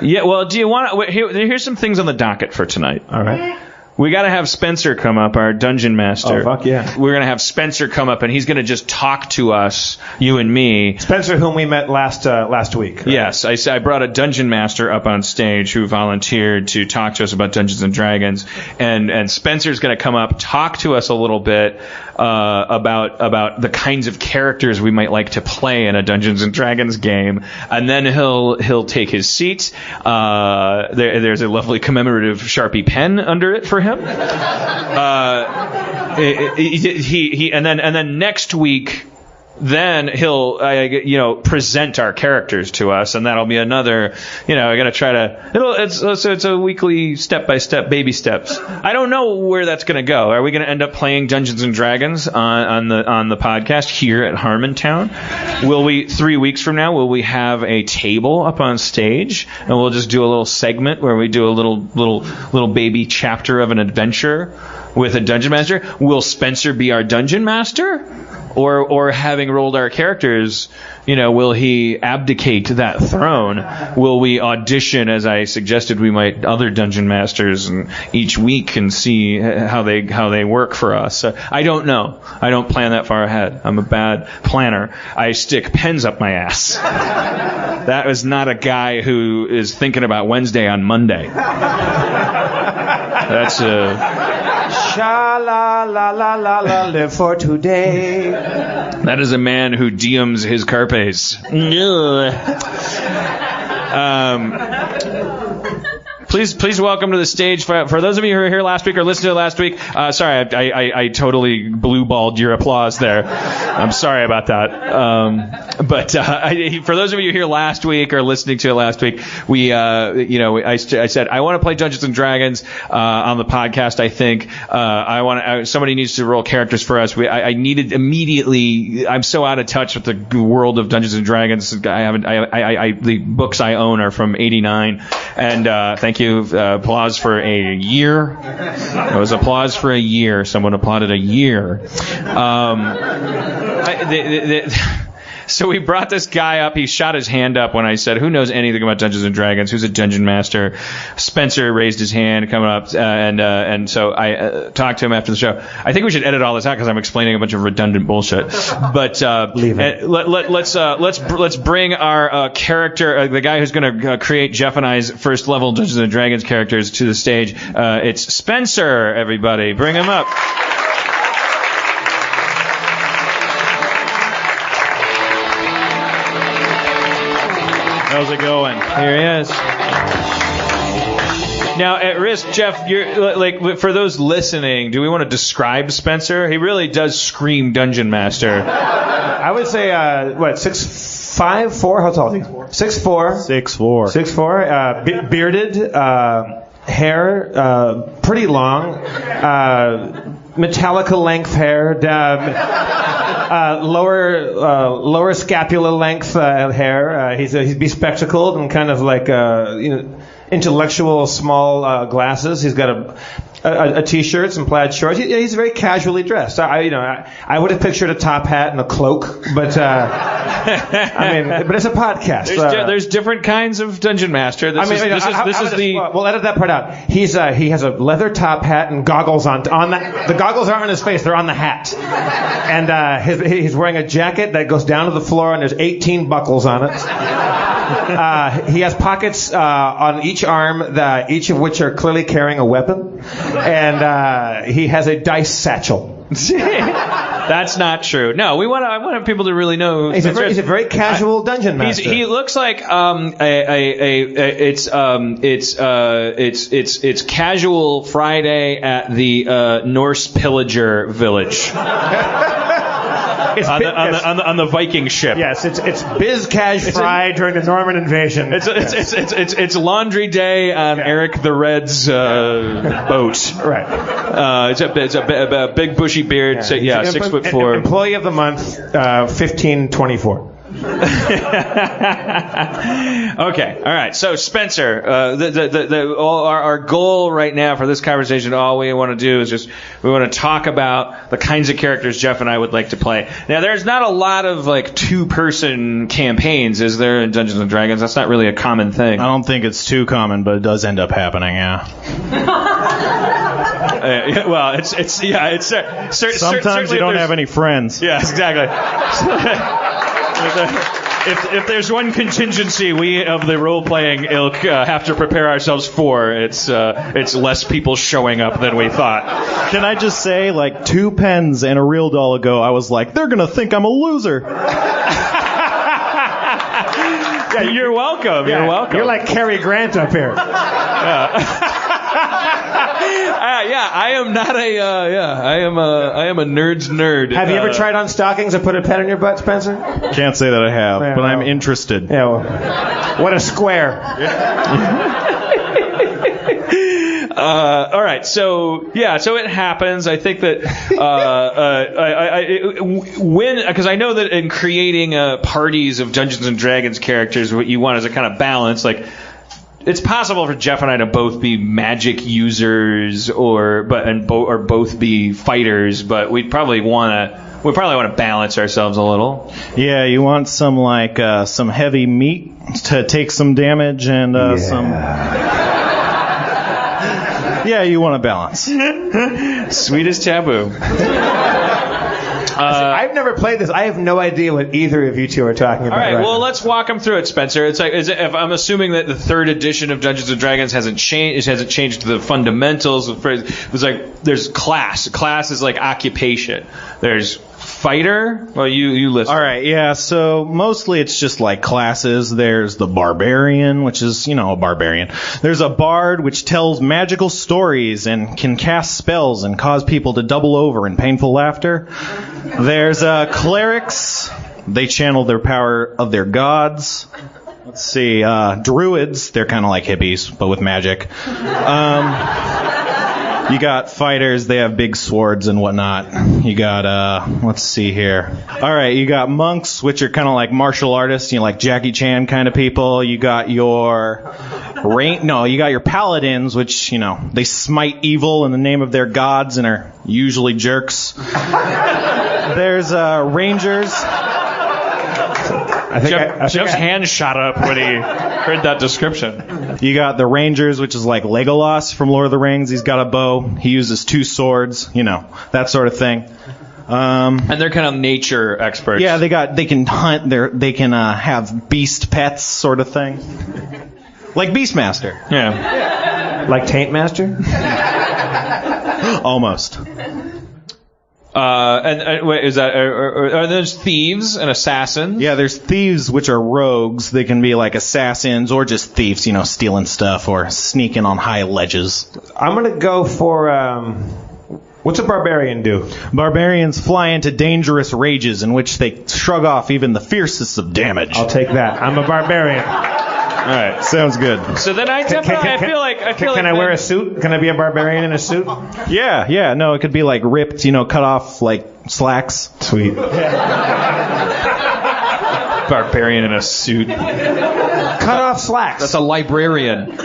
Yeah, well, do you want to... Here's some things on the docket for tonight. All right. We got to have Spencer come up, our dungeon master. Oh, fuck yeah. We're going to have Spencer come up, and he's going to just talk to us, you and me. Spencer, whom we met last week. Right? Yes, I brought a dungeon master up on stage who volunteered to talk to us about Dungeons and Dragons, and Spencer's going to come up, talk to us a little bit about the kinds of characters we might like to play in a Dungeons and Dragons game, and then he'll take his seat. There's a lovely commemorative Sharpie pen under it for him. And then next week, then he'll present our characters to us, and that'll be another. I got to try to. It's a weekly step by step baby steps. I don't know where that's going to go. Are we going to end up playing Dungeons and Dragons on the podcast here at Harmontown? Will we 3 weeks from now? Will we have a table up on stage, and we'll just do a little segment where we do a little baby chapter of an adventure with a dungeon master? Will Spencer be our dungeon master? Or having rolled our characters, will he abdicate that throne? Will we audition, as I suggested we might, other dungeon masters and each week and see how they work for us? I don't know. I don't plan that far ahead. I'm a bad planner. I stick pens up my ass. That is not a guy who is thinking about Wednesday on Monday. That's Sha la la la la la, live for today. That is a man who DMs his carpes. Please welcome to the stage for those of you who were here last week or listened to it last week. Sorry, I totally blue-balled your applause there. I'm sorry about that. But for those of you here last week or listening to it last week, I said I want to play Dungeons and Dragons on the podcast. I think somebody needs to roll characters for us. I needed immediately. I'm so out of touch with the world of Dungeons and Dragons. The books I own are from '89, and thank you. Applause for a year. It was applause for a year. Someone applauded a year. So we brought this guy up. He shot his hand up when I said, who knows anything about Dungeons and Dragons? Who's a dungeon master? Spencer raised his hand coming up, and so I talked to him after the show. I think we should edit all this out because I'm explaining a bunch of redundant bullshit. But let's bring our character, the guy who's going to create Jeff and I's first level Dungeons and Dragons characters to the stage. It's Spencer, everybody. Bring him up. How's it going? Here he is. Now, at risk, Jeff, you're like for those listening, do we want to describe Spencer? He really does scream Dungeon Master. I would say 6'5", 4. How tall is he? 6'4". 6'4". 6'4". Bearded, hair, pretty long, Metallica length hair, lower scapula length hair. He's bespectacled and kind of like intellectual small glasses. He's got a t-shirt, some plaid shorts. He's very casually dressed. I would have pictured a top hat and a cloak, but but it's a podcast. There's different kinds of dungeon master. We'll edit that part out. He has a leather top hat and goggles on the goggles aren't on his face; they're on the hat. And he's wearing a jacket that goes down to the floor, and there's 18 buckles on it. He has pockets on each arm, each of which are clearly carrying a weapon, and he has a dice satchel. That's not true. No, I want people to really know. He's a very casual dungeon master. He looks like it's casual Friday at the Norse pillager village. On the Viking ship. Yes, it's Biz Cash Fry during the Norman invasion. It's laundry day on Eric the Red's boat. Right. It's a big bushy beard. 6'4". Employee of the month, 1524. Okay, all right. So Spencer, our goal right now for this conversation, all we want to do is just we want to talk about the kinds of characters Jeff and I would like to play. Now, there's not a lot of like 2-person campaigns, is there, in Dungeons and Dragons? That's not really a common thing. I don't think it's too common, but it does end up happening. Yeah. Well, it's sometimes you don't have any friends. Yeah, exactly. If there's one contingency we of the role-playing ilk have to prepare ourselves for, it's less people showing up than we thought. Can I just say, like 2 pens and a real doll ago, I was like, they're gonna think I'm a loser. Yeah, you're welcome. Yeah, you're welcome. You're like Cary Grant up here. Yeah, I am not a. I am a nerd's nerd. Have you ever tried on stockings and put a pen in your butt, Spencer? Can't say that I have, Yeah, but I'm well. interested. Yeah. Well, what a square. All right, so it happens. I think that because I know that in creating parties of Dungeons and Dragons characters, what you want is a kind of balance. Like, it's possible for Jeff and I to both be magic users or both be fighters, but we probably want to balance ourselves a little. Yeah, you want some some heavy meat to take some damage and some. Yeah, you want to balance. Sweet as taboo. I've never played this. I have no idea what either of you two are talking about. All right, well, now. let's walk them through it, Spencer. It's like, if I'm assuming that the 3rd edition of Dungeons and Dragons hasn't changed the fundamentals. It's like there's class. Class is like occupation. There's fighter. Well, you list. All right, yeah. So mostly it's just like classes. There's the barbarian, which is a barbarian. There's a bard, which tells magical stories and can cast spells and cause people to double over in painful laughter. There's clerics. They channel their power of their gods. Let's see. Druids. They're kind of like hippies, but with magic. You got fighters, they have big swords and whatnot. You got, let's see here. All right, you got monks, which are kind of like martial artists, like Jackie Chan kind of people. You got your you got your paladins, which, they smite evil in the name of their gods and are usually jerks. There's rangers. Jeff's hand shot up when he heard that description. You got the Rangers, which is like Legolas from Lord of the Rings. He's got a bow. He uses 2 swords, that sort of thing. And they're kind of nature experts. Yeah, they can hunt. They can have beast pets, sort of thing. Like Beastmaster. Yeah. Like Taint Master? Almost. And wait, is that are those thieves and assassins? Yeah, there's thieves, which are rogues. They can be like assassins or just thieves, stealing stuff or sneaking on high ledges. I'm going to go for, what's a barbarian do? Barbarians fly into dangerous rages in which they shrug off even the fiercest of damage. I'll take that. I'm a barbarian. All right, sounds good. So then I feel like Can I wear a suit? Can I be a barbarian in a suit? Yeah. No, it could be like ripped, cut off like slacks. Sweet. Barbarian in a suit. Cut off slacks. That's a librarian.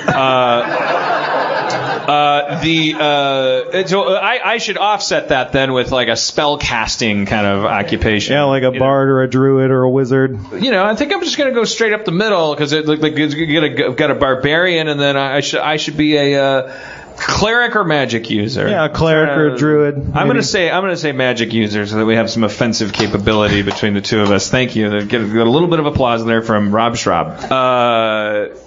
I should offset that then with like a spell casting kind of occupation. Yeah, like a bard or a druid or a wizard. I think I'm just gonna go straight up the middle because it looked like you got a barbarian, and then I should be a cleric or magic user. Yeah, a cleric or a druid. I'm gonna say magic user so that we have some offensive capability between the two of us. Thank you. Get a little bit of applause there from Rob Schraub.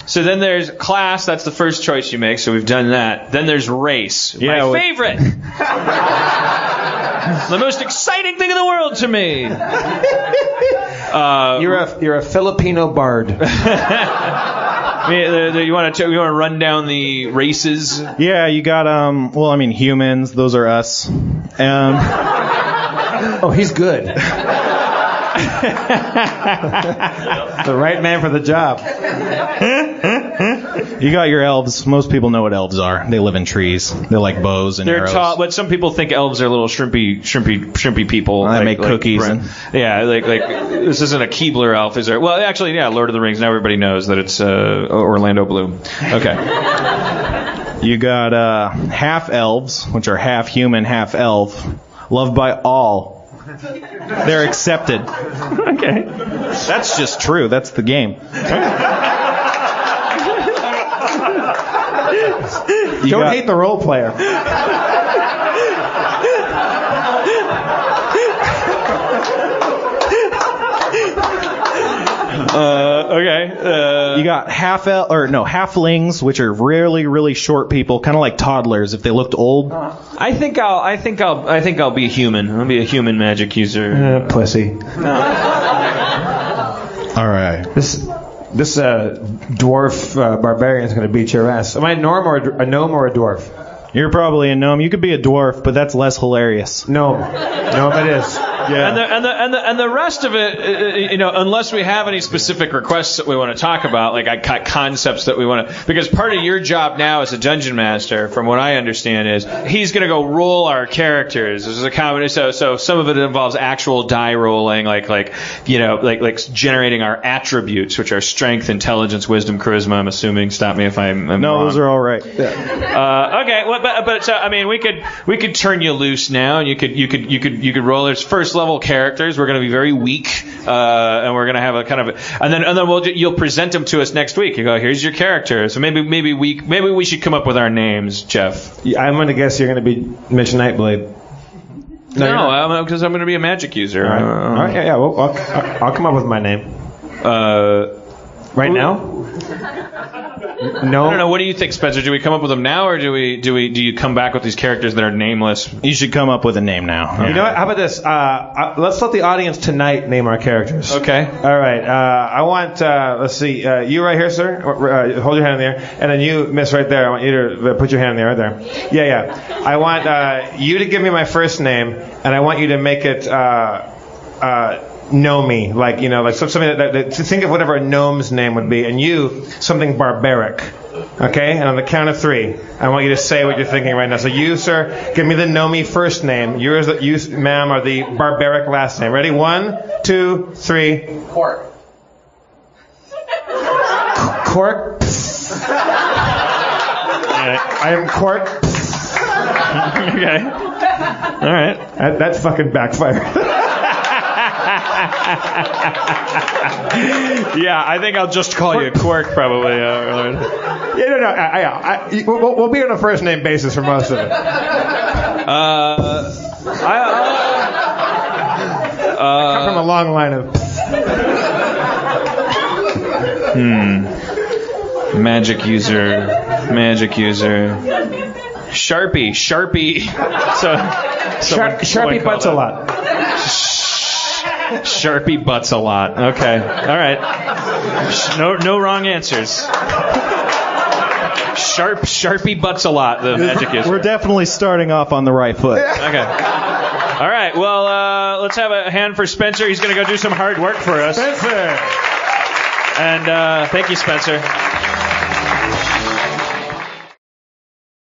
So then there's class. That's the first choice you make. So we've done that. Then there's race. Yeah, my favorite. The most exciting thing in the world to me. You're a Filipino bard. You want to run down the races? Yeah, you got humans. Those are us. Oh, he's good. The right man for the job. You got your elves. Most people know what elves are. They live in trees. They like bows and They're arrows. tall, but some people think elves are little shrimpy people. They make cookies. Yeah, like this isn't a Keebler elf, is there? Well, actually, yeah, Lord of the Rings. Now everybody knows that it's Orlando Bloom. Okay. You got half elves, which are half human, half elf, loved by all. They're accepted. Okay. That's just true. That's the game. Don't hate the role player. Okay. You got halflings, which are really, really short people, kind of like toddlers if they looked old. I think I'll be a human. I'll be a human magic user. Pussy. All right. This dwarf barbarian is going to beat your ass. Am I a gnome or a dwarf? You're probably a gnome. You could be a dwarf, but that's less hilarious. Gnome it is. Yeah. And the rest of it, unless we have any specific requests that we want to talk about, like concepts that we want to, because part of your job now as a dungeon master, from what I understand, is he's going to go roll our characters. This is a comedy, so some of it involves actual die rolling, like generating our attributes, which are strength, intelligence, wisdom, charisma. I'm assuming. Stop me if I'm wrong. Those are all right. Okay, well, but so I mean, we could turn you loose now, and you could roll as first level characters. We're going to be very weak, and we're going to have a kind of, and then you'll present them to us next week. You go, here's your character. So maybe we should come up with our names, Jeff. I'm going to guess you're going to be Mitch Nightblade. No, because I'm going to be a magic user. All right. Yeah. Well, I'll come up with my name. Right now? No. I don't know. What do you think, Spencer? Do we come up with them now, or do you come back with these characters that are nameless? You should come up with a name now. You know what? How about this? Let's let the audience tonight name our characters. Okay. All right. I want. Let's see. You right here, sir. Hold your hand in the air, and then you, miss, right there. I want you to put your hand in the air, right there. Yeah. I want you to give me my first name, and I want you to make it. Know me, like something that think of whatever a gnome's name would be, and you something barbaric, okay? And on the count of 3, I want you to say what you're thinking right now. So you, sir, give me the gnome first name. You, ma'am, are the barbaric last name. Ready? 1, 2, 3. Cork. Cork. I am Cork. Okay. All right. That's fucking backfired. Yeah, I think I'll just call you Quark, probably. We'll be on a first name basis for most of it. I come from a long line of. Magic user. Sharpie. Sharpie butts a lot. Sharpie butts a lot. Okay. All right. No wrong answers. Sharpie butts a lot. The magic user. We're definitely starting off on the right foot. Okay. All right. Well, let's have a hand for Spencer. He's going to go do some hard work for us. Spencer. And thank you, Spencer.